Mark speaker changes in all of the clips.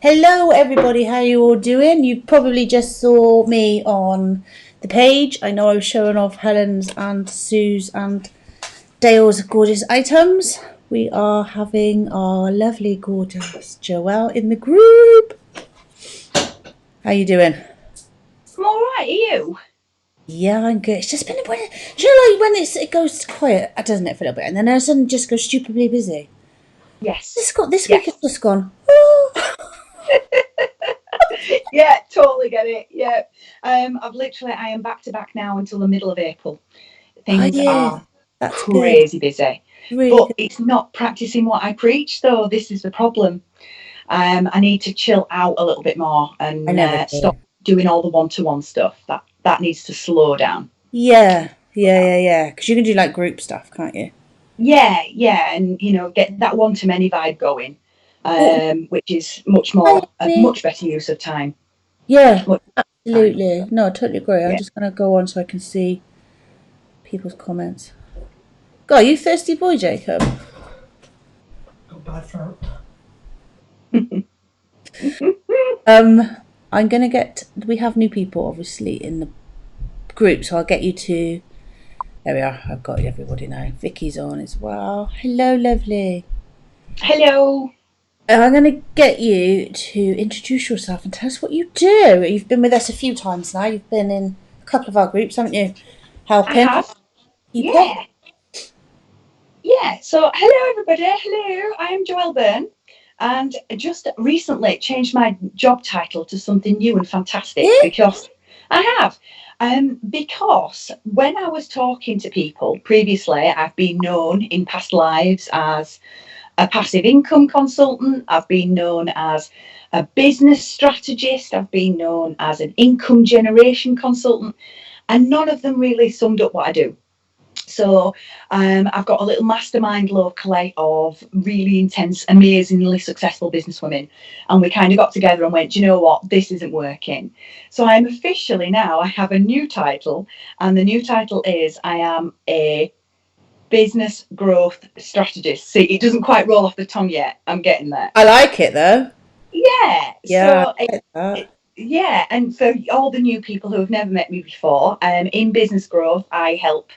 Speaker 1: Hello, everybody. How you all doing? You probably just saw me on the page. I know I was showing off Helen's and Sue's and Dale's gorgeous items. We are having our lovely, gorgeous Joelle in the group. How you doing?
Speaker 2: I'm all right. Are you?
Speaker 1: Yeah, I'm good. It's just been when it goes quiet, doesn't it, for a little bit, and then all of a sudden it just goes stupidly busy.
Speaker 2: Yes.
Speaker 1: This week has
Speaker 2: Yes.
Speaker 1: just gone. Oh.
Speaker 2: Yeah, totally get it. Yeah. I am back to back now until the middle of April.
Speaker 1: Oh
Speaker 2: Things
Speaker 1: yeah,
Speaker 2: are
Speaker 1: that's good.
Speaker 2: crazy busy.
Speaker 1: Really
Speaker 2: But
Speaker 1: good.
Speaker 2: it's not practicing what I preach, though. This is the problem. I need to chill out a little bit more
Speaker 1: I
Speaker 2: and
Speaker 1: never
Speaker 2: stop
Speaker 1: do.
Speaker 2: doing all the one-to-one stuff. That needs to slow down.
Speaker 1: Yeah. Because you can do like group stuff, can't you?
Speaker 2: Yeah, yeah, and get that one-to-many vibe going,
Speaker 1: Oh,
Speaker 2: which is
Speaker 1: hi,
Speaker 2: a
Speaker 1: Amy.
Speaker 2: much better use of time.
Speaker 1: Yeah,
Speaker 2: Much time.
Speaker 1: absolutely. No, I totally agree. I'm
Speaker 2: Yeah.
Speaker 1: just gonna go on so I can see people's comments. God, you thirsty boy, Jacob.
Speaker 3: Got bad throat.
Speaker 1: Um, I'm gonna get. We have new people, obviously, in the group, so I'll get you to. There we are. I've got everybody now. Vicky's on as well. Hello, lovely.
Speaker 2: Hello.
Speaker 1: I'm going to get you to introduce yourself and tell us what you do. You've been with us a few times now. You've been in a couple of our groups, haven't you?
Speaker 2: I
Speaker 1: Helping
Speaker 2: have.
Speaker 1: people.
Speaker 2: Yeah. Yeah. So, hello, everybody. Hello. I am Joelle Byrne. And I just recently changed my job title to something new and fantastic
Speaker 1: Yeah.
Speaker 2: because I have. Because when I was talking to people previously, I've been known in past lives as a passive income consultant. I've been known as a business strategist. I've been known as an income generation consultant. And none of them really summed up what I do. So I've got a little mastermind locally of really intense, amazingly successful businesswomen. And we kind of got together and went, do you know what? This isn't working. So I'm officially now, I have a new title. And the new title is I am a business growth strategist. See, it doesn't quite roll off the tongue yet. I'm getting there.
Speaker 1: I like it though.
Speaker 2: Yeah.
Speaker 1: Yeah,
Speaker 2: So
Speaker 1: I like that.
Speaker 2: yeah, and for all the new people who have never met me before, in business growth, I help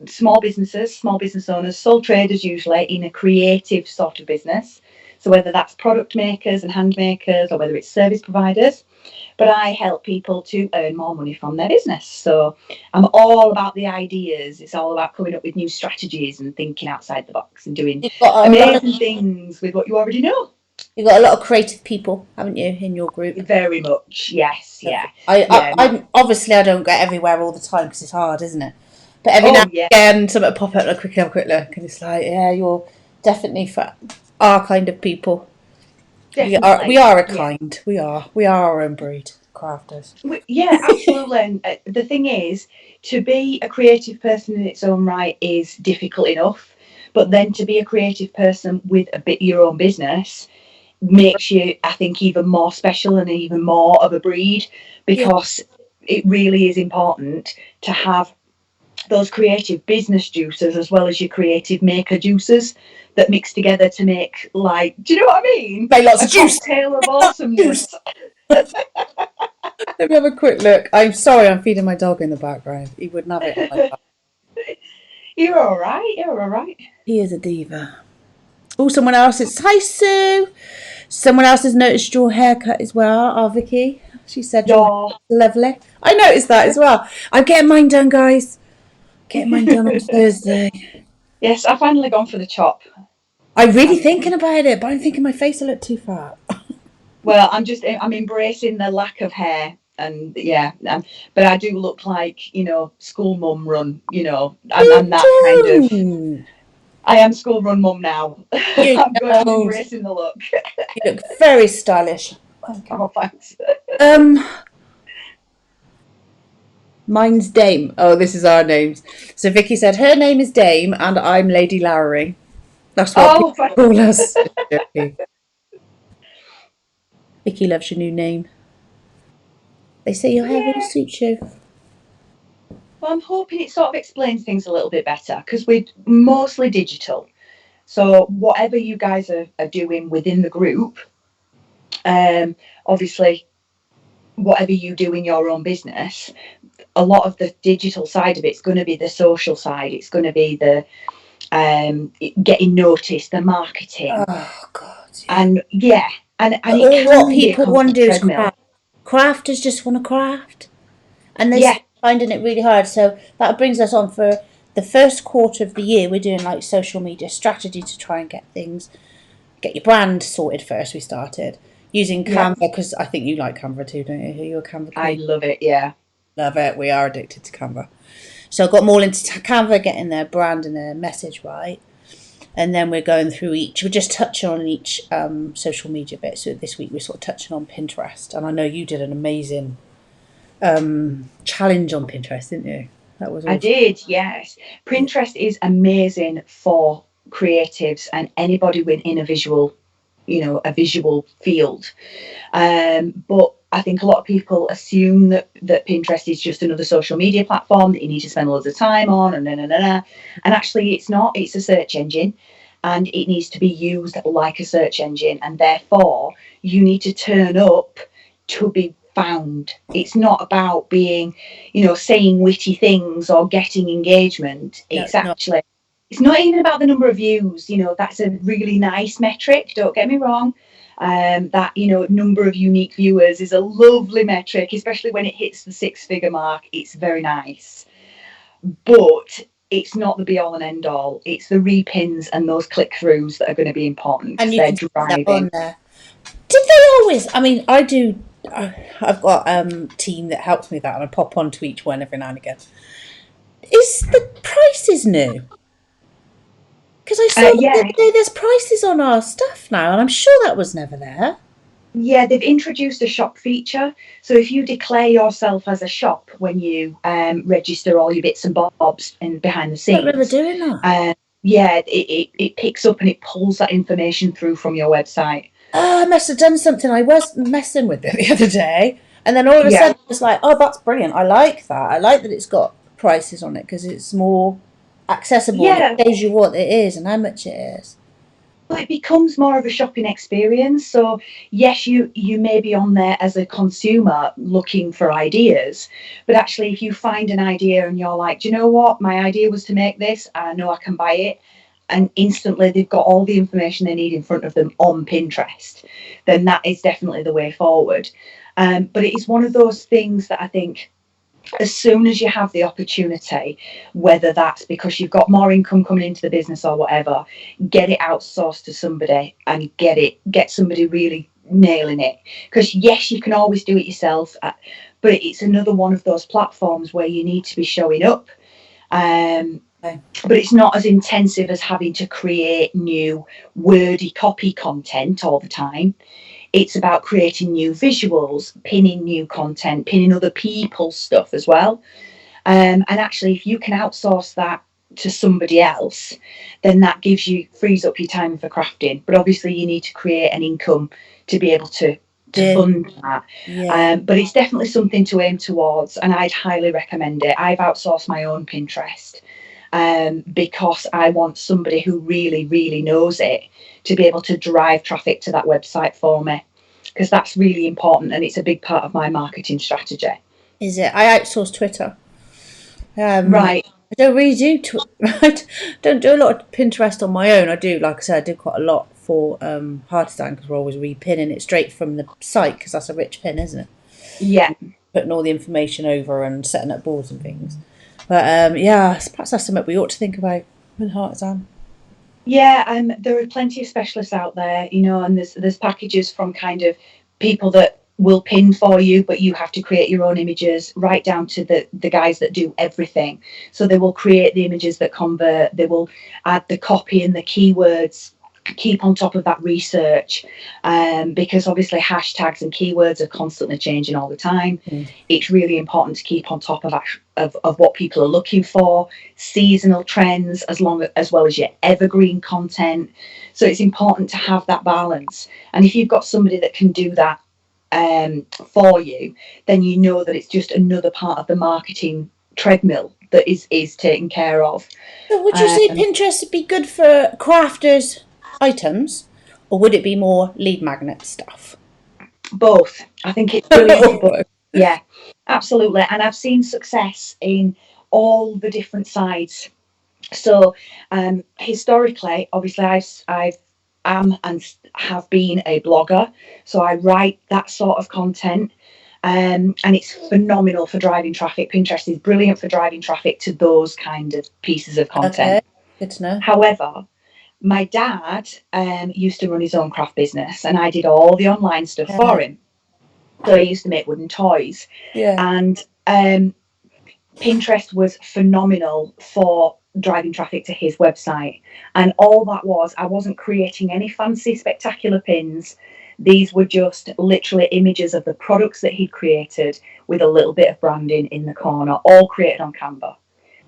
Speaker 2: small businesses, small business owners, sole traders usually in a creative sort of business. So whether that's product makers and hand makers or whether it's service providers, but I help people to earn more money from their business. So I'm all about the ideas. It's all about coming up with new strategies and thinking outside the box and doing
Speaker 1: You've got a lot of
Speaker 2: amazing things with what you already know.
Speaker 1: creative people, haven't you, in your group?
Speaker 2: Very much, yes, yeah,
Speaker 1: Lovely. I, I,
Speaker 2: yeah.
Speaker 1: I obviously I don't get everywhere all the time because it's hard, isn't it? But every now
Speaker 2: Oh,
Speaker 1: and
Speaker 2: yeah,
Speaker 1: again, something will pop up and quickly have a quick look, and it's like, yeah, you're definitely for our kind of people. We
Speaker 2: definitely.
Speaker 1: are a
Speaker 2: Yeah,
Speaker 1: kind. We are our own breed, crafters.
Speaker 2: yeah, absolutely. And the thing is, to be a creative person in its own right is difficult enough, but then to be a creative person with a bit your own business makes you, I think, even more special and even more of a breed
Speaker 1: Yeah,
Speaker 2: because it really is important to have those creative business juices as well as your creative maker juices that mix together to make, like, do you know what I mean?
Speaker 1: make lots
Speaker 2: A
Speaker 1: of juice.
Speaker 2: cocktail of
Speaker 1: Juice.
Speaker 2: awesomeness.
Speaker 1: Let me have a quick look. I'm sorry, I'm feeding my dog in the background. He wouldn't have it on my back.
Speaker 2: You're all right. You're all right.
Speaker 1: He is a diva. Oh, someone else is. Hi, Sue. Someone else has noticed your haircut as well. Our Vicky. She said your hair
Speaker 2: You're
Speaker 1: is lovely. I noticed that as well. I'm getting mine done, guys. Getting mine done on Thursday.
Speaker 2: yes, I've finally gone for the chop.
Speaker 1: I'm really
Speaker 2: I'm
Speaker 1: thinking about it, but I'm thinking my face will look too fat.
Speaker 2: well. I'm embracing the lack of hair, and yeah, but I do look like school mum run. I'm
Speaker 1: You
Speaker 2: that kind of.
Speaker 1: do.
Speaker 2: I am school run mum now.
Speaker 1: You
Speaker 2: I'm
Speaker 1: don't.
Speaker 2: embracing the look.
Speaker 1: You look very stylish. Okay.
Speaker 2: Oh, thanks.
Speaker 1: Um, Mine's Dame. Oh, this is our names. So Vicky said her name is Dame, and I'm Lady Lowry. That's what people
Speaker 2: Oh, thanks.
Speaker 1: call us. Joking. Vicky loves your new name. They say your hair really
Speaker 2: Yeah.
Speaker 1: suits you.
Speaker 2: Well, I'm hoping it sort of explains things a little bit better because we're mostly digital. So whatever you guys are doing within the group, Obviously, whatever you do in your own business, a lot of the digital side of it's going to be the social side. It's going to be the getting noticed, the marketing,
Speaker 1: Oh God, yeah.
Speaker 2: and and it
Speaker 1: All what
Speaker 2: can be a
Speaker 1: people want
Speaker 2: constant
Speaker 1: to do is
Speaker 2: treadmill.
Speaker 1: craft. Crafters just want to craft, and they're
Speaker 2: Yeah,
Speaker 1: finding it really hard. So that brings us on for the first quarter of the year. We're doing like social media strategy to try and get your brand sorted first. We started using
Speaker 2: yeah,
Speaker 1: Canva because I think you like Canva too, don't you? You're a Canva
Speaker 2: I
Speaker 1: queen.
Speaker 2: love it. Yeah,
Speaker 1: Love it. We are addicted to Canva. So I got them all into Canva, getting their brand and their message right. And then we're going through each, we're just touching on each social media bit. So this week we're sort of touching on Pinterest. And I know you did an amazing challenge on Pinterest, didn't you? That was
Speaker 2: I
Speaker 1: awesome.
Speaker 2: did. Yes, Pinterest is amazing for creatives and anybody within a visual, a visual field. But I think a lot of people assume that Pinterest is just another social media platform that you need to spend loads of time on, and actually it's not. It's a search engine, and it needs to be used like a search engine, and therefore you need to turn up to be found. It's not about being, saying witty things or getting engagement.
Speaker 1: No,
Speaker 2: It's
Speaker 1: it's not.
Speaker 2: actually, it's not even about the number of views. That's a really nice metric, don't get me wrong. That number of unique viewers is a lovely metric, especially when it hits the 6-figure mark. It's very nice, but it's not the be all and end all. It's the repins and those click throughs that are going to be important
Speaker 1: And
Speaker 2: because
Speaker 1: you
Speaker 2: they're
Speaker 1: can see that
Speaker 2: driving.
Speaker 1: on there. Did they always? I mean, I do. I've got a team that helps me with that, and I pop onto each one every now and again. Is the prices new? Because I saw the
Speaker 2: Yeah,
Speaker 1: other day there's prices on our stuff now, and I'm sure that was never there.
Speaker 2: yeah, they've introduced a shop feature. So if you declare yourself as a shop when you register all your bits and bobs in behind the
Speaker 1: I don't remember
Speaker 2: scenes,
Speaker 1: doing that.
Speaker 2: yeah, it picks up and it pulls that information through from your website.
Speaker 1: Oh, I must have done something. I was messing with it the other day, and then all of a
Speaker 2: Yeah,
Speaker 1: sudden it's like, oh, that's brilliant. I like that. I like that it's got prices on it because it's more accessible and it
Speaker 2: yeah.
Speaker 1: shows you what it is and how much it is.
Speaker 2: Well, it becomes more of a shopping experience. So yes, you may be on there as a consumer looking for ideas, but actually, if you find an idea and you're like, do you know what, my idea was to make this, and I know I can buy it, and instantly they've got all the information they need in front of them on Pinterest, then that is definitely the way forward. But it is one of those things that I think, as soon as you have the opportunity, whether that's because you've got more income coming into the business or whatever, get it outsourced to somebody and get somebody really nailing it. Because yes, you can always do it yourself, but it's another one of those platforms where you need to be showing up.
Speaker 1: Okay.
Speaker 2: But it's not as intensive as having to create new wordy copy content all the time. It's about creating new visuals, pinning new content, pinning other people's stuff as well. And actually, if you can outsource that to somebody else, then that frees up your time for crafting. But obviously, you need to create an income to be able to
Speaker 1: Then,
Speaker 2: fund that.
Speaker 1: yeah.
Speaker 2: But it's definitely something to aim towards, and I'd highly recommend it. I've outsourced my own Pinterest because I want somebody who really, really knows it to be able to drive traffic to that website for me, because that's really important and it's a big part of my marketing strategy.
Speaker 1: Is it? I outsource Twitter. I
Speaker 2: Right.
Speaker 1: don't really do. I don't do a lot of Pinterest on my own. I do, like I said, I do quite a lot for Hardstand because we're always repinning it straight from the site because that's a rich pin, isn't it?
Speaker 2: Yeah.
Speaker 1: Putting all the information over and setting up boards and things. But yeah, perhaps that's something we ought to think about with Heartsan.
Speaker 2: Yeah, there are plenty of specialists out there, and there's packages from kind of people that will pin for you, but you have to create your own images, right down to the guys that do everything. So they will create the images that convert, they will add the copy and the keywords, keep on top of that research, because obviously hashtags and keywords are constantly changing all the time. It's really important to keep on top of what people are looking for, seasonal trends, as well as your evergreen content. So it's important to have that balance. And if you've got somebody that can do that for you, then you know that it's just another part of the marketing treadmill that is taken care of.
Speaker 1: So would you say Pinterest would be good for crafters items, or would it be more lead magnet stuff?
Speaker 2: Both. I think it's brilliant for both. Yeah, absolutely. And I've seen success in all the different sides. So historically, obviously, I am and have been a blogger. So I write that sort of content. And it's phenomenal for driving traffic. Pinterest is brilliant for driving traffic to those kind of pieces of content.
Speaker 1: Okay, good to know.
Speaker 2: However, my dad used to run his own craft business, and I did all the online stuff for him. So he used to make wooden toys.
Speaker 1: Yeah.
Speaker 2: And Pinterest was phenomenal for driving traffic to his website. And all that was, I wasn't creating any fancy, spectacular pins. These were just literally images of the products that he'd created with a little bit of branding in the corner, all created on Canva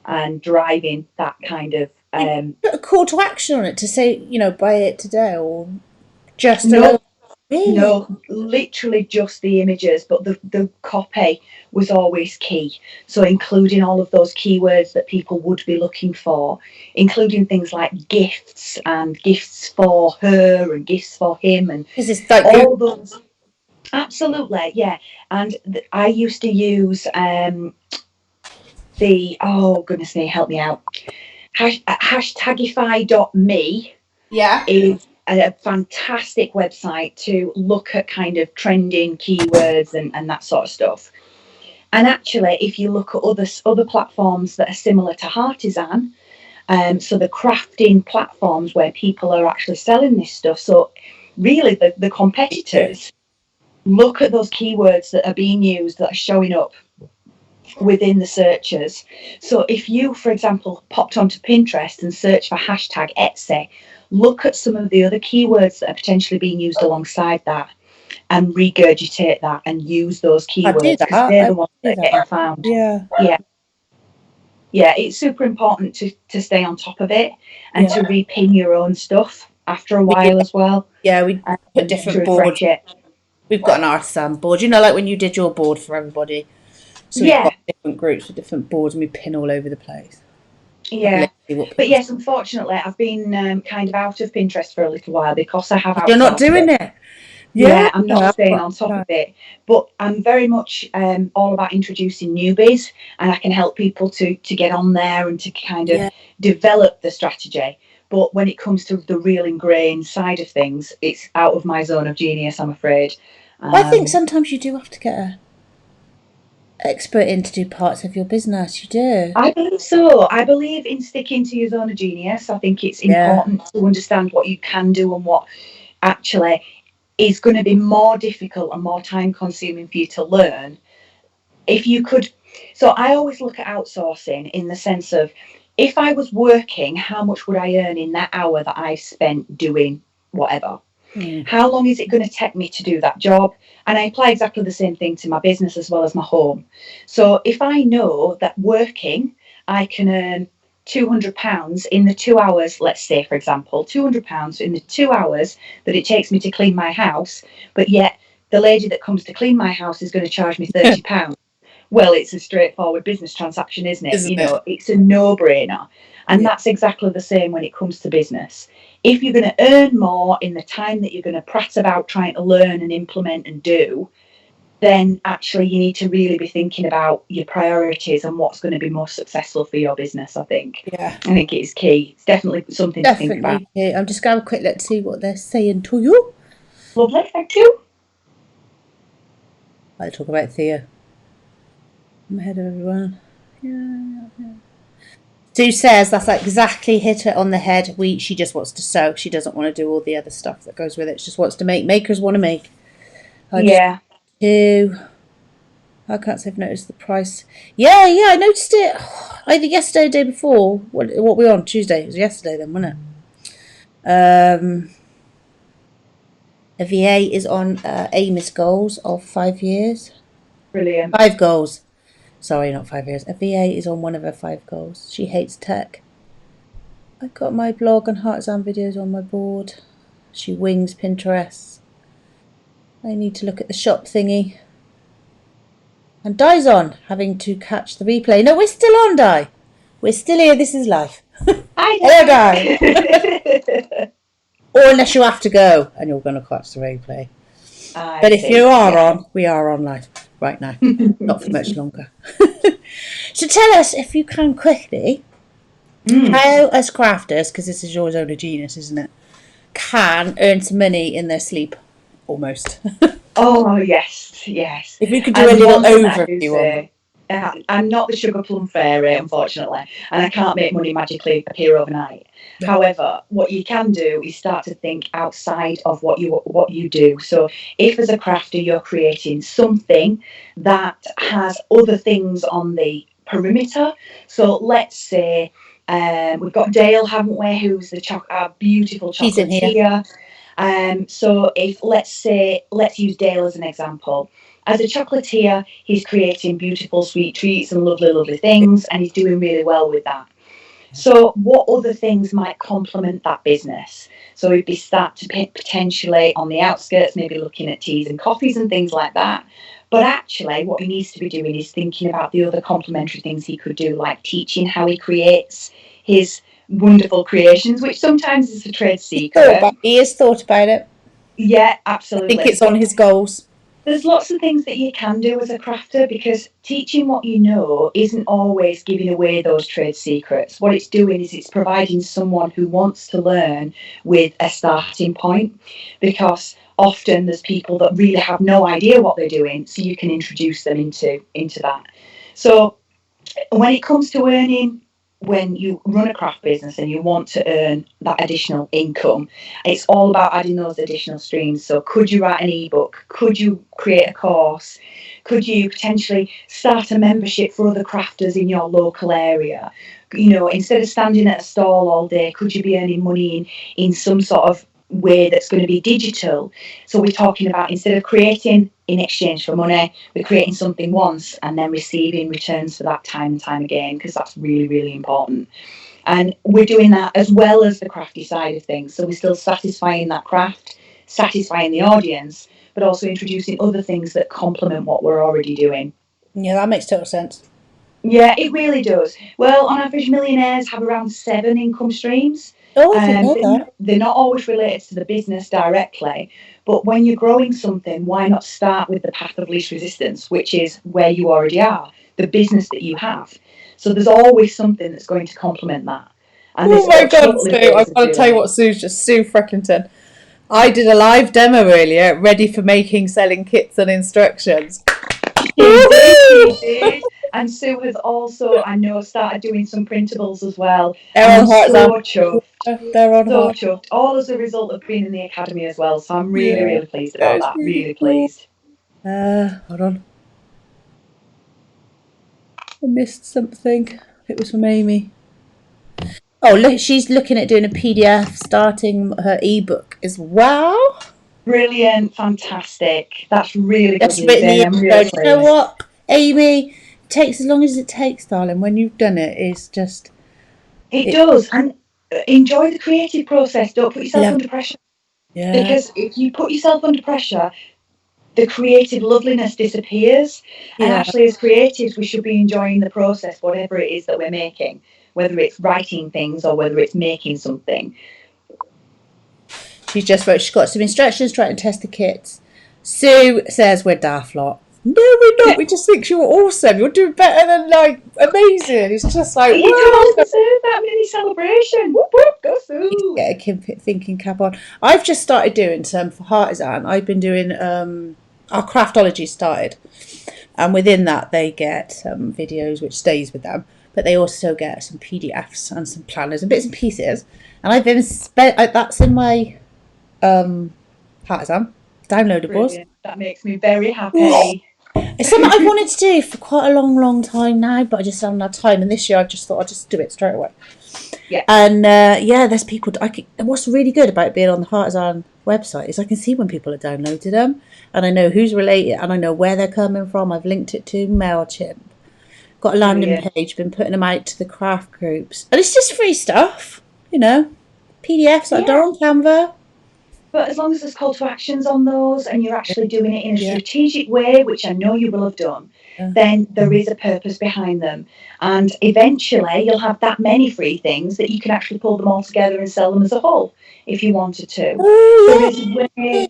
Speaker 2: and driving that kind of.
Speaker 1: Put a call to action on it to say, buy it today, or just a
Speaker 2: No,
Speaker 1: little. Really?
Speaker 2: no, literally just the images, but the copy was always key. So including all of those keywords that people would be looking for, including things like gifts and gifts for her and gifts for him and
Speaker 1: Is this like
Speaker 2: all those. Absolutely, yeah. And I used to use oh goodness me, help me out. Hashtagify.me
Speaker 1: Yeah.
Speaker 2: is a fantastic website to look at kind of trending keywords and that sort of stuff. And actually, if you look at other platforms that are similar to Artisan, so the crafting platforms where people are actually selling this stuff, so really the competitors look at those keywords that are being used, that are showing up within the searches. So if you, for example, popped onto Pinterest and searched for hashtag Etsy, look at some of the other keywords that are potentially being used alongside that and regurgitate that and use those keywords because they're the ones that are getting found.
Speaker 1: Yeah.
Speaker 2: Yeah, it's super important to stay on top of it and to repin your own stuff after a while as well.
Speaker 1: Yeah, we put different boards. We've got an Artisan board, like when you did your board for everybody. So we've got different groups with different boards and we pin all over the place.
Speaker 2: Yeah, but yes, unfortunately, I've been kind of out of Pinterest for a little while because I have outsourced.
Speaker 1: You're not doing it.
Speaker 2: Yeah, I'm not staying on top of it, but I'm very much all about introducing newbies, and I can help people to get on there and to kind of develop the strategy. But when it comes to the real ingrained side of things, it's out of my zone of genius, I'm afraid.
Speaker 1: I think sometimes you do have to get an expert in to do parts of your business. You do.
Speaker 2: I believe so. I believe in sticking to your zone of genius. I think it's important to understand what you can do and what actually is going to be more difficult and more time consuming for you to learn. If you could, so I always look at outsourcing in the sense of, if I was working, how much would I earn in that hour that I spent doing whatever? How long is it going to take me to do that job? And I apply exactly the same thing to my business as well as my home. So if I know that working, I can earn £200 in the 2 hours, let's say, for example, £200 in the 2 hours that it takes me to clean my house, but yet the lady that comes to clean my house is going to charge me £30. Well, it's a straightforward business transaction, isn't it? It's a no-brainer. And that's exactly the same when it comes to business. If you're going to earn more in the time that you're going to prat about trying to learn and implement and do, then actually you need to really be thinking about your priorities and what's going to be most successful for your business, I think.
Speaker 1: Yeah.
Speaker 2: I think it is key. It's definitely something to think about.
Speaker 1: Key. I'm just going to have a quick look to see what they're saying to you.
Speaker 2: Lovely, thank you.
Speaker 1: I'll talk about Thea. I'm ahead of everyone. Yeah. Sue says that's exactly hit it on the head. She just wants to sew. She doesn't want to do all the other stuff that goes with it. She just wants to make. Makers want to make. I can't say I've noticed the price. Yeah, I noticed it either yesterday or the day before. What were we on? Tuesday. It was yesterday then, wasn't it? A VA is on Amy's goals of 5 years.
Speaker 2: Brilliant.
Speaker 1: 5 goals. Sorry, not 5 years. A VA is on one of her 5 goals. She hates tech. I've got my blog and Artisan videos on my board. She wings Pinterest. I need to look at the shop thingy. And Di's on, having to catch the replay. No, we're still on, Di. We're still here. This is life. Hello, Di. Or unless you have to go and you're going to catch the replay. But if you are on, we are on live right now. Not for much longer. So tell us, if you can quickly, how us crafters, because this is your zone of genius, isn't it, can earn some money in their sleep, almost.
Speaker 2: Oh, yes, yes.
Speaker 1: If you could do a little overview on.
Speaker 2: I'm not the sugar plum fairy, unfortunately, and I can't make money magically appear overnight.
Speaker 1: No.
Speaker 2: However, what you can do is start to think outside of what you do. So, if as a crafter you're creating something that has other things on the perimeter, so let's say we've got Dale, haven't we? Who's our beautiful
Speaker 1: She's in here.
Speaker 2: chocolatier. So if let's use Dale as an example. As a chocolatier, he's creating beautiful sweet treats and lovely, lovely things, and he's doing really well with that. So what other things might complement that business? So he'd be start to potentially on the outskirts, maybe looking at teas and coffees and things like that. But actually, what he needs to be doing is thinking about the other complementary things he could do, like teaching how he creates his wonderful creations, which sometimes is a trade secret.
Speaker 1: He has thought about it.
Speaker 2: Yeah, absolutely.
Speaker 1: I think it's on his goals.
Speaker 2: There's lots of things that you can do as a crafter, because teaching what you know isn't always giving away those trade secrets. What it's doing is it's providing someone who wants to learn with a starting point, because often there's people that really have no idea what they're doing, so you can introduce them into that. So when it comes to earning, when you run a craft business and you want to earn that additional income, it's all about adding those additional streams. So could you write an ebook? Could you create a course? Could you potentially start a membership for other crafters in your local area? You know, instead of standing at a stall all day, could you be earning money in some sort of way that's going to be digital? So we're talking about, instead of creating in exchange for money, we're creating something once and then receiving returns for that time and time again, because that's really, really important. And we're doing that as well as the crafty side of things. So we're still satisfying that craft, satisfying the audience, but also introducing other things that complement what we're already doing.
Speaker 1: Yeah, that makes total sense.
Speaker 2: Yeah, it really does. Well, on average, millionaires have around 7 income streams. They're not always related to the business directly, but when you're growing something, why not start with the path of least resistance, which is where you already are, the business that you have. So there's always something that's going to complement that. And
Speaker 1: oh my God, Sue, I've got to tell you what Sue Freckington. I did a live demo earlier, ready for making, selling kits and instructions.
Speaker 2: She did. And Sue has also, I know, started doing some printables as well.
Speaker 1: They're on
Speaker 2: chuffed.
Speaker 1: They're on
Speaker 2: so chuffed. All as a result of being in the academy as well. So I'm really, really pleased about that. Really pleased.
Speaker 1: Hold on. I missed something. It was from Amy. Oh, look, she's looking at doing a PDF, starting her ebook as well.
Speaker 2: Brilliant, fantastic. That's really good news. I'm really pleased.
Speaker 1: You know what, Amy? It takes as long as it takes, darling. When you've done it, it's just.
Speaker 2: It does. And enjoy the creative process. Don't put yourself under pressure.
Speaker 1: Yeah.
Speaker 2: Because if you put yourself under pressure, the creative loveliness disappears. And actually, as creatives, we should be enjoying the process, whatever it is that we're making, whether it's writing things or whether it's making something.
Speaker 1: She's got some instructions trying to test the kits. Sue says we're daft lot. No, we're not. We just think you're awesome. You're doing better than, like, amazing. It's just like,
Speaker 2: you don't deserve that mini celebration. Whoop, whoop, go Sue.
Speaker 1: Get a thinking cap on. I've just started doing some for Artisan. I've been doing our craftology started, and within that they get some videos which stays with them, but they also get some PDFs and some planners and bits and pieces. And I've been that's in my Artisan downloadables.
Speaker 2: Brilliant. That makes me very happy.
Speaker 1: It's something I've wanted to do for quite a long time now, but I just haven't had time. And this year I just thought I'd just do it straight away.
Speaker 2: Yeah.
Speaker 1: And there's people. What's really good about being on the Artisan website is I can see when people have downloaded them, and I know who's related, and I know where they're coming from. I've linked it to MailChimp. Got a landing page. Been putting them out to the craft groups, and it's just free stuff. You know, PDFs like they're on Canva.
Speaker 2: But as long as there's call to actions on those and you're actually doing it in a
Speaker 1: Yeah.
Speaker 2: strategic way, which I know you will have done,
Speaker 1: Yeah.
Speaker 2: then there is a purpose behind them. And eventually you'll have that many free things that you can actually pull them all together and sell them as a whole if you wanted to. There is a way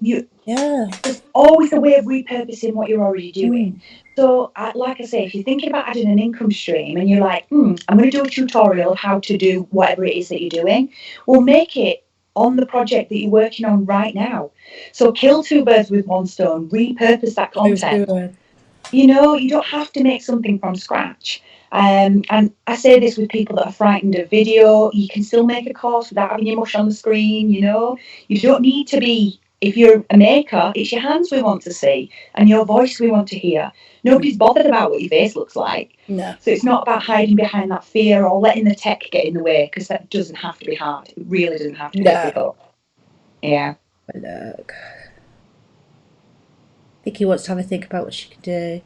Speaker 2: there's always a way of repurposing what you're already doing. So, like I say, if you're thinking about adding an income stream and you're like, I'm going to do a tutorial of how to do whatever it is that you're doing, well, make it on the project that you're working on right now. So kill two birds with one stone, repurpose that content. You don't have to make something from scratch. And I say this with people that are frightened of video. You can still make a course without having your mush on the screen. You don't need to be. If you're a maker, it's your hands we want to see and your voice we want to hear. Nobody's bothered about what your face looks like.
Speaker 1: No.
Speaker 2: So it's not about hiding behind that fear or letting the tech get in the way, because that doesn't have to be hard. It really doesn't have to be difficult. Yeah.
Speaker 1: Look. Vicky wants to have a think about what she can do.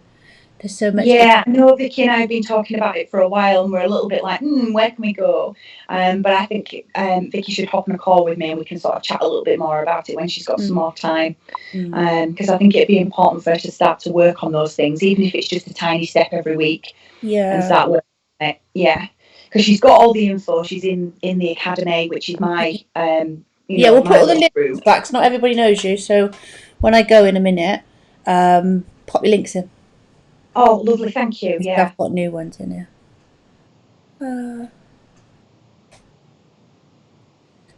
Speaker 1: There's so much.
Speaker 2: Yeah, no, Vicky and I have been talking about it for a while, and we're a little bit like, where can we go? But I think Vicky should hop on a call with me, and we can sort of chat a little bit more about it when she's got some more time. Because I think it'd be important for her to start to work on those things, even if it's just a tiny step every week.
Speaker 1: Yeah.
Speaker 2: And start working on it. Yeah, because she's got all the info. She's in the academy, which is my
Speaker 1: we'll put all the links back, because not everybody knows you. So when I go in a minute, pop your links in.
Speaker 2: Oh, lovely, thank you. Yeah,
Speaker 1: I've got new ones in here.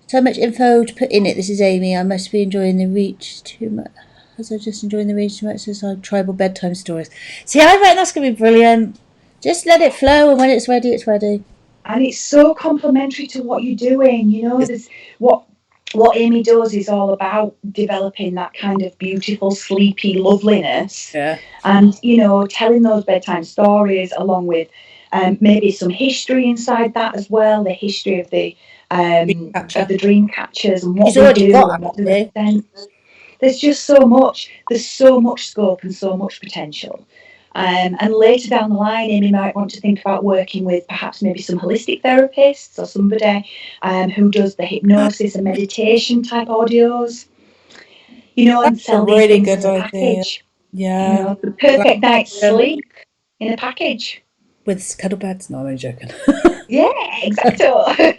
Speaker 1: So much info to put in it. This is Amy. I must be enjoying the reach too much. As I just enjoying the reach too much as I tribal bedtime stories. See, I reckon that's gonna be brilliant. Just let it flow, and when it's ready, it's ready.
Speaker 2: And it's so complementary to what you're doing. There's what Amy does is all about developing that kind of beautiful, sleepy loveliness.
Speaker 1: Yeah.
Speaker 2: And, telling those bedtime stories along with maybe some history inside that as well, the history of the dream catchers and what they do and what they represent. There's just so much. There's so much scope and so much potential. And later down the line, Amy might want to think about working with perhaps maybe some holistic therapists or somebody who does the hypnosis and meditation type audios, and sell these things as a package.
Speaker 1: Yeah.
Speaker 2: The perfect night's sleep in a package.
Speaker 1: With cuddle beds? No, I'm only joking.
Speaker 2: Yeah, exactly.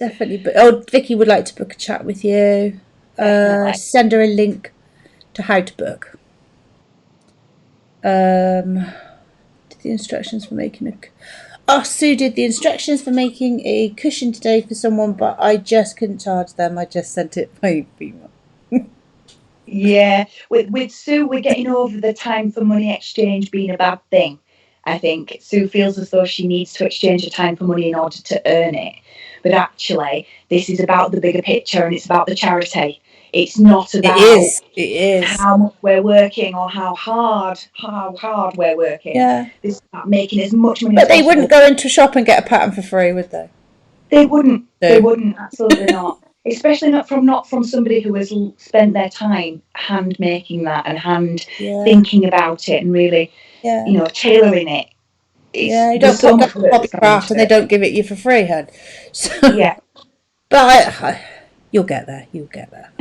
Speaker 1: Definitely. But Vicky would like to book a chat with you. Send her a link to how to book. Did the instructions for making Sue did the instructions for making a cushion today for someone, but I just couldn't charge them. I just sent it by email.
Speaker 2: Yeah, with Sue, we're getting over the time for money exchange being a bad thing. I think Sue feels as though she needs to exchange her time for money in order to earn it. But actually, this is about the bigger picture, and it's about the charity. It's not about
Speaker 1: it is.
Speaker 2: How much we're working or how hard we're working.
Speaker 1: Yeah.
Speaker 2: This is about making as much money
Speaker 1: but
Speaker 2: as
Speaker 1: they
Speaker 2: possible.
Speaker 1: Wouldn't go into a shop and get a pattern for free, would they?
Speaker 2: They wouldn't. No. They wouldn't. Absolutely not. Especially not from somebody who has spent their time hand making that and thinking about it and really, tailoring it.
Speaker 1: You don't pop that hobby craft and they don't give it you for free, hun. So,
Speaker 2: yeah.
Speaker 1: But you'll get there. You'll get there.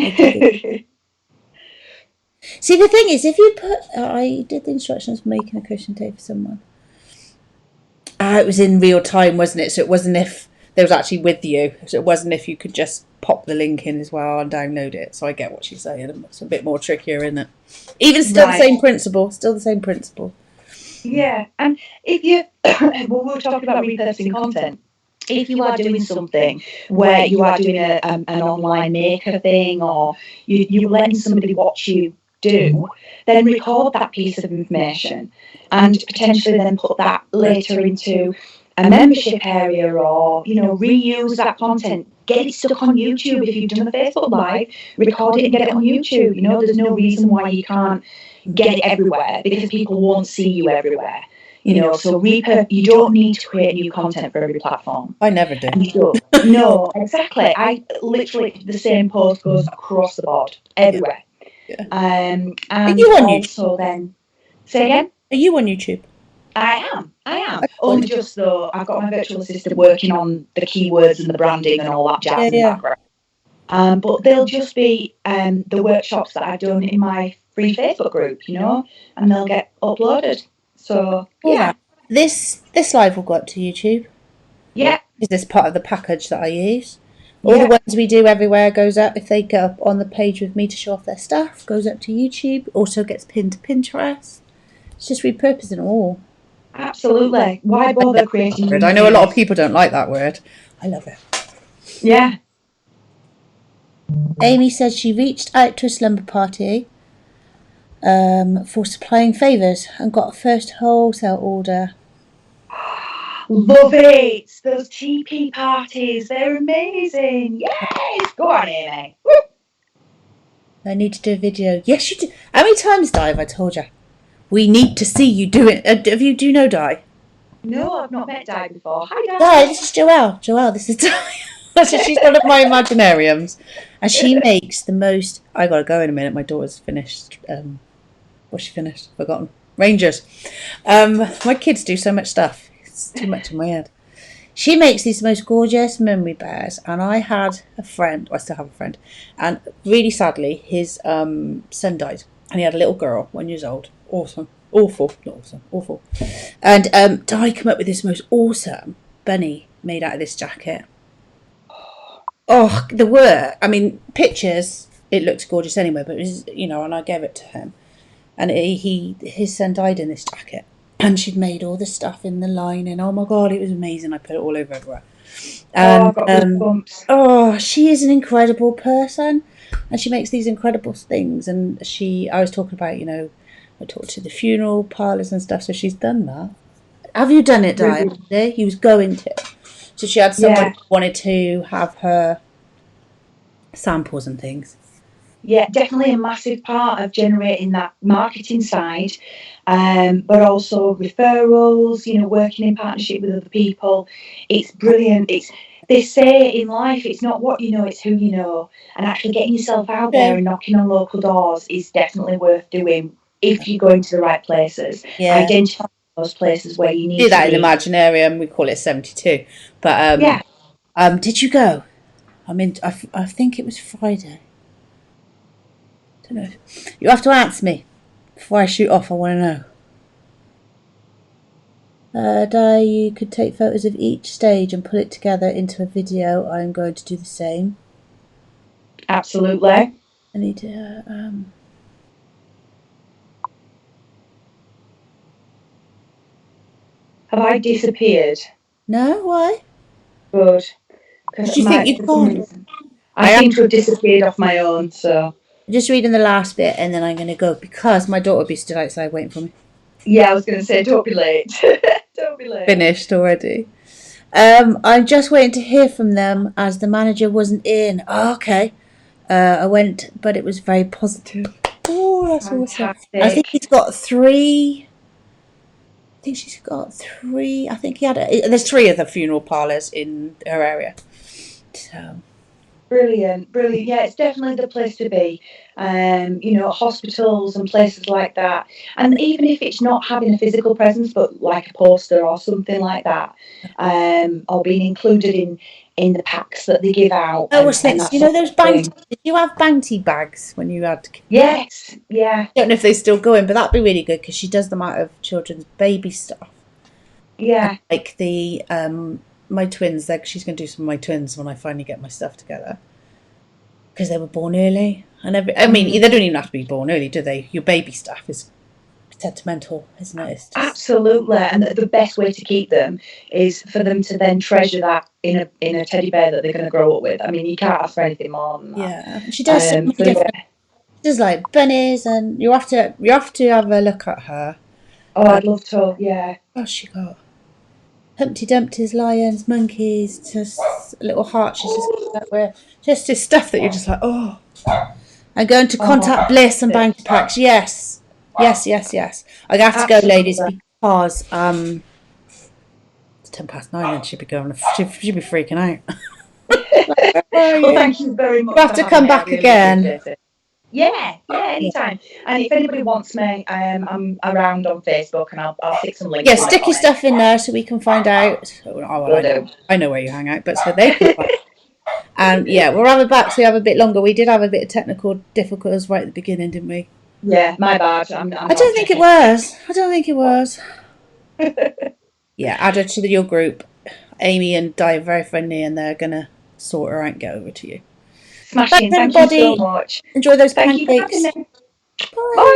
Speaker 1: See, the thing is, if you I did the instructions for making a cushion tape for someone. It was in real time, wasn't it? So it wasn't if they was actually with you. So it wasn't if you could just pop the link in as well and download it. So I get what she's saying. It's a bit more trickier, isn't it? Even still the same principle. Still the same principle.
Speaker 2: Yeah, and if you, we're talking about repurposing content. If you are doing something where you are doing an online maker thing, or you're letting somebody watch you do, then record that piece of information and potentially then put that later into a membership area, or reuse that content. Get it stuck on YouTube. If you've done a Facebook Live, record it and get it on YouTube. There's no reason why you can't get it everywhere, because people won't see you everywhere. So you don't need to create new content for every platform.
Speaker 1: I never do.
Speaker 2: No, exactly. I literally, the same post goes across the board, everywhere.
Speaker 1: Yeah.
Speaker 2: And
Speaker 1: you on
Speaker 2: also YouTube? Then, say again?
Speaker 1: Are you on YouTube?
Speaker 2: I am. Only just though I've got my virtual assistant working on the keywords and the branding and all that jazz in the background. But they'll just be the workshops that I've done in my free Facebook group, and they'll get uploaded. So
Speaker 1: All
Speaker 2: yeah,
Speaker 1: that. This live will go up to YouTube.
Speaker 2: yeah,
Speaker 1: Is this part of the package that I use? All
Speaker 2: yeah.
Speaker 1: the ones we do everywhere goes up. If they go up on the page with me to show off their stuff, goes up to YouTube. Also gets pinned to Pinterest. It's just repurposing it all.
Speaker 2: Absolutely. Why bother creating new
Speaker 1: I know a lot of
Speaker 2: things?
Speaker 1: people don't like that word. I love it.
Speaker 2: Yeah.
Speaker 1: Amy says she reached out to a slumber party for supplying favours and got a first wholesale order.
Speaker 2: Love it. Those TP parties, they're amazing. Yes. Go on, Amy. Woo.
Speaker 1: I need to do a video. Yes, you do. How many times, Di, have I told you? We need to see you do it. Do you know Di?
Speaker 2: No, I've not met Di before. Hi, Di.
Speaker 1: Di, this is Joelle. Joelle, this is Di. She's one of my Imaginariums. And she makes the most... I got to go in a minute. My daughter's finished... what's she finished? Forgotten. Rangers. My kids do so much stuff. It's too much in my head. She makes these most gorgeous memory bears. And I had a friend... I still have a friend. And really sadly, his son died. And he had a little girl, 1 year old. Awesome. Awful. Not awesome. Awful. And Di came up with this most awesome bunny made out of this jacket. Oh, the work. I mean, pictures, it looked gorgeous anyway, but it was, and I gave it to him. And his son died in this jacket. And she'd made all the stuff in the lining. Oh my God, it was amazing. I put it all over everywhere. And,
Speaker 2: I've got goosebumps.
Speaker 1: oh, she is an incredible person. And she makes these incredible things. And I was talking about, I talked to the funeral parlours and stuff, so she's done that. Have you done it, Di? He was going to. So she had someone who wanted to have her samples and things.
Speaker 2: Yeah, definitely a massive part of generating that marketing side, but also referrals, working in partnership with other people. It's brilliant. They say in life, it's not what you know, it's who you know. And actually getting yourself out there and knocking on local doors is definitely worth doing if you're going to the right places.
Speaker 1: Yeah.
Speaker 2: Identify those places where you need to
Speaker 1: do that
Speaker 2: be.
Speaker 1: in Imaginarium. We call it 72. But did you go? I think it was Friday. Don't know. You have to answer me before I shoot off. I want to know. Di, you could take photos of each stage and put it together into a video. I'm going to do the same.
Speaker 2: Absolutely.
Speaker 1: I need to.
Speaker 2: Have I disappeared?
Speaker 1: No, why?
Speaker 2: Good.
Speaker 1: Did you think you can't?
Speaker 2: I seem to have disappeared off my own, so.
Speaker 1: I'm just reading the last bit and then I'm going to go because my daughter will be stood outside waiting for me.
Speaker 2: Yeah, I was going to say, don't be late. Don't be late.
Speaker 1: Finished already. I'm just waiting to hear from them as the manager wasn't in. Oh, okay. I went, but it was very positive. Oh, that's
Speaker 2: Fantastic.
Speaker 1: awesome. I think he's got 3. I think she's got 3. I think he had. There's 3 of the funeral parlours in her area. So.
Speaker 2: Brilliant. Yeah, it's definitely the place to be. Hospitals and places like that. And even if it's not having a physical presence, but like a poster or something like that, or being included in the packs that they give out.
Speaker 1: Oh, what's next? Those bounty. Did you have bounty bags when you had?
Speaker 2: Yes. Yeah.
Speaker 1: I don't know if they're still going, but that'd be really good because she does them out of children's baby stuff.
Speaker 2: Yeah.
Speaker 1: Like the my twins. She's going to do some of my twins when I finally get my stuff together because they were born early. And they don't even have to be born early, do they? Your baby stuff is sentimental, isn't it?
Speaker 2: Absolutely, and the best way to keep them is for them to then treasure that in a teddy bear that they're going to grow up with. I mean, you can't ask for anything more than that.
Speaker 1: Yeah, she does so many different. She does like bunnies, and you have to have a look at her.
Speaker 2: Oh, I'd love to. Yeah.
Speaker 1: What's she got? Humpty Dumpty's, lions, monkeys, just little hearts. She's just got that where just this stuff that you're just like, oh. I'm going to contact Bliss and Bounty Packs. Yes. I have to go, ladies, because it's 9:10 and she'd be going. She'd be freaking out.
Speaker 2: Well, thank you very much.
Speaker 1: You have to come back again.
Speaker 2: Yeah, anytime. And if anybody wants me, I'm around on Facebook, and I'll stick some links.
Speaker 1: Yeah, stick your stuff in there so we can find out. I know where you hang out, but so they can find out. And yeah, we'll have it back so we have a bit longer. We did have a bit of technical difficulties right at the beginning, didn't we?
Speaker 2: Yeah, my bad.
Speaker 1: I don't think it was. I don't think it was. Yeah, add her to your group. Amy and Di are very friendly and they're going to sort her out and get over to you.
Speaker 2: Smashing.
Speaker 1: Thanks,
Speaker 2: Thank you so
Speaker 1: everybody.
Speaker 2: much.
Speaker 1: Enjoy those
Speaker 2: Thank you for
Speaker 1: pancakes.
Speaker 2: having me.
Speaker 1: Bye.
Speaker 2: Bye.